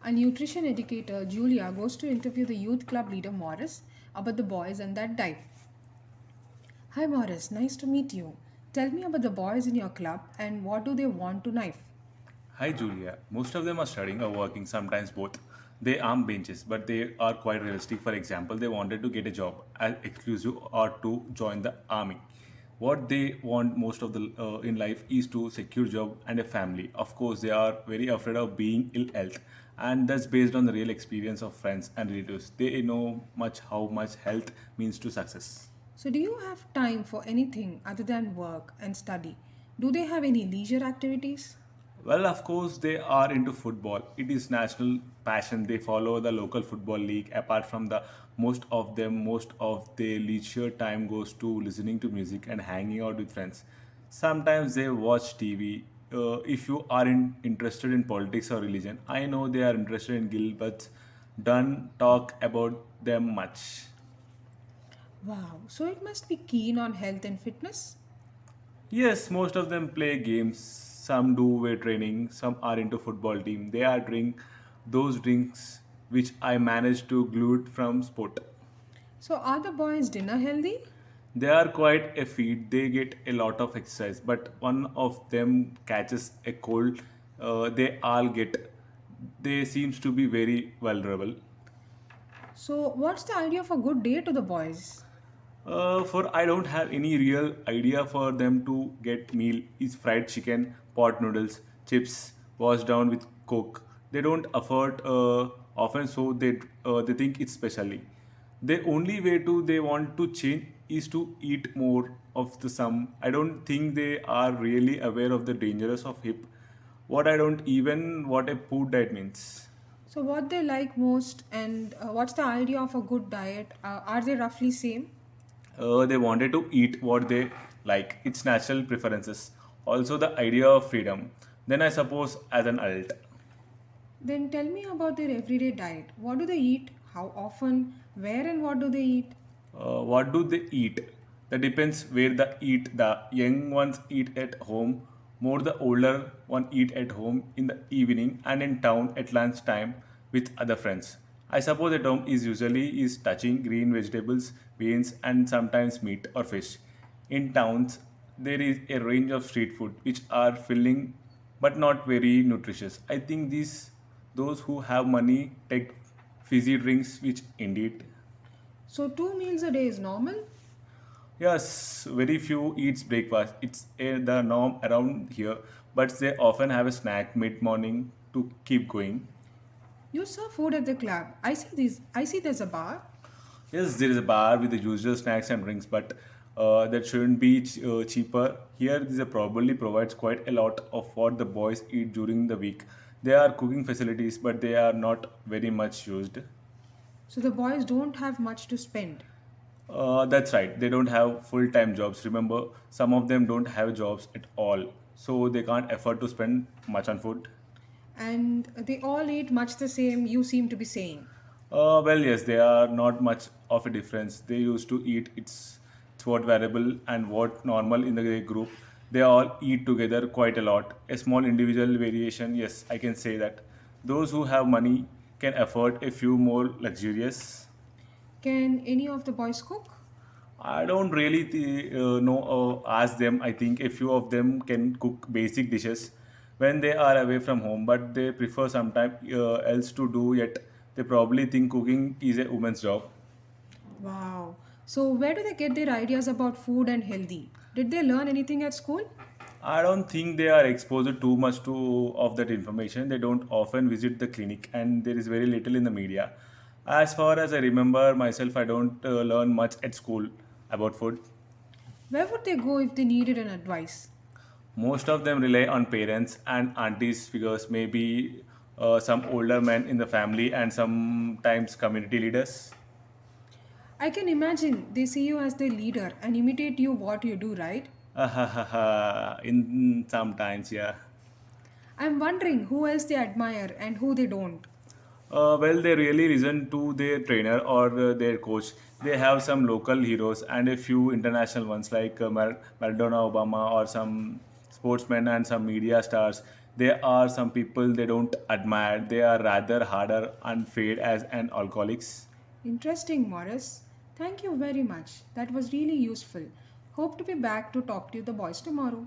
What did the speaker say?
A nutrition educator, Julia, goes to interview the youth club leader, Morris, about the boys and that diet. Hi, Morris, nice to meet you. Tell me about the boys in your club and what do they want to knife? Hi Julia. Most of them are studying or working, sometimes both. They arm benches, but they are quite realistic. For example, they wanted to get a job as exclusive or to join the army. What they want most of the in life is to secure job and a family. Of course, they are very afraid of being ill health, and that's based on the real experience of friends and relatives. They know much how much health means to success. So, do you have time for anything other than work and study? Do they have any leisure activities? Well, of course, they are into football. It is national passion. They follow the local football league. Apart from the most of their leisure time goes to listening to music and hanging out with friends. Sometimes they watch TV. If you are interested in politics or religion, I know they are interested in guild, but don't talk about them much. Wow, so it must be keen on health and fitness? Yes, most of them play games. Some do weight training. Some are into football team. They are drink those drinks which I managed to glue from sport. So, are the boys' dinner healthy? They are quite a feat. They get a lot of exercise, but one of them catches a cold. They all get. They seems to be very vulnerable. So, what's the idea of a good day to the boys? For I don't have any real idea for them to get meal is fried chicken, pot noodles, chips, washed down with coke. They don't afford often, so they think it's specially. The only way to they want to change is to eat more of the some. I don't think they are really aware of the dangers of hip. What I don't even what a food diet means. So, what they like most and what's the idea of a good diet? Are they roughly same? They wanted to eat what they like. It's natural preferences. Also, the idea of freedom. Then, I suppose, as an adult, Then tell me about their everyday diet. What do they eat? How often? Where and what do they eat? what do they eat? That depends where they eat. The young ones eat at home. More the older one eat at home in the evening and in town at lunchtime with other friends. I suppose at home is usually is touching green vegetables, beans, and sometimes meat or fish. In towns, there is a range of street food which are filling but not very nutritious. I think those who have money take fizzy drinks which indeed. So, 2 meals a day is normal? Yes, very few eats breakfast. It's the norm around here, but they often have a snack mid-morning to keep going. You serve food at the club. I see there's a bar. Yes, there is a bar with the usual snacks and drinks, but that shouldn't be cheaper. Here, this probably provides quite a lot of what the boys eat during the week. There are cooking facilities, but they are not very much used. So the boys don't have much to spend. That's right. They don't have full-time jobs. Remember, some of them don't have jobs at all, so they can't afford to spend much on food. And they all eat much the same, you seem to be saying. Well, yes, they are not much of a difference. They used to eat it's what variable and what normal in the group. They all eat together quite a lot. A small individual variation, yes, I can say that. Those who have money can afford a few more luxurious. Can any of the boys cook? I don't really know ask them. I think a few of them can cook basic dishes when they are away from home, but they prefer sometime else to do yet. They probably think cooking is a woman's job. Wow. So where do they get their ideas about food and healthy? Did they learn anything at school? I don't think they are exposed too much to of that information. They don't often visit the clinic, and there is very little in the media. As far as I remember myself, I don't learn much at school about food. Where would they go if they needed an advice? Most of them rely on parents and aunties figures, maybe some older men in the family, and sometimes community leaders. I can imagine they see you as their leader and imitate you what you do, right? In sometimes, yeah. I'm wondering who else they admire and who they don't. Well, they really listen to their trainer or their coach. They have some local heroes and a few international ones like Maradona, Obama, or some sportsmen and some media stars. There are some people they don't admire. They are rather harder and fade as an alcoholics. Interesting, Morris. Thank you very much. That was really useful. Hope to be back to talk to you the boys tomorrow.